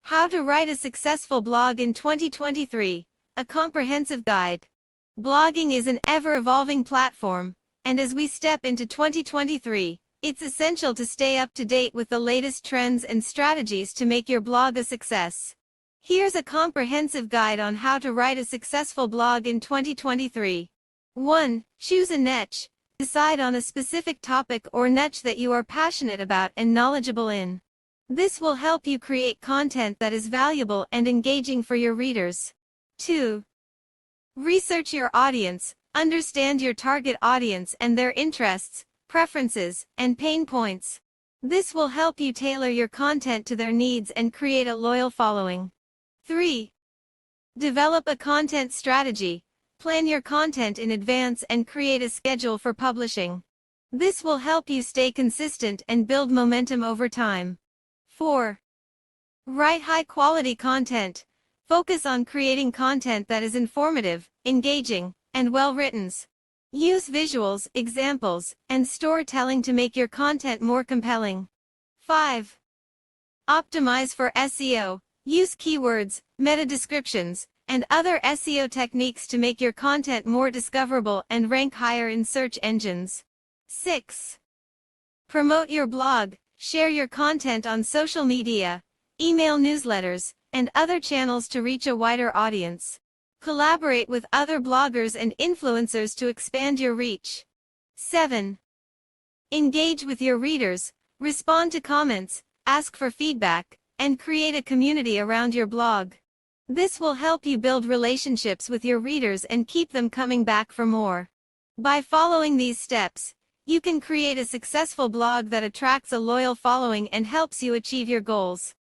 How to write a successful blog in 2023, a comprehensive guide. Blogging is an ever-evolving platform, and as we step into 2023, it's essential to stay up to date with the latest trends and strategies to make your blog a success. Here's a comprehensive guide on how to write a successful blog in 2023. 1. Choose a niche. Decide on a specific topic or niche that you are passionate about and knowledgeable in. This will help you create content that is valuable and engaging for your readers. 2. Research your audience. Understand your target audience and their interests, preferences, and pain points. This will help you tailor your content to their needs and create a loyal following. 3. Develop a content strategy. Plan your content in advance and create a schedule for publishing. This will help you stay consistent and build momentum over time. 4. Write high-quality content. Focus on creating content that is informative, engaging, and well-written. Use visuals, examples, and storytelling to make your content more compelling. 5. Optimize for SEO. Use keywords, meta descriptions, and other SEO techniques to make your content more discoverable and rank higher in search engines. 6. Promote your blog. Share your content on social media, email newsletters, and other channels to reach a wider audience. Collaborate with other bloggers and influencers to expand your reach. 7. Engage with your readers. Respond to comments, ask for feedback, and create a community around your blog. This will help you build relationships with your readers and keep them coming back for more. By following these steps, you can create a successful blog that attracts a loyal following and helps you achieve your goals.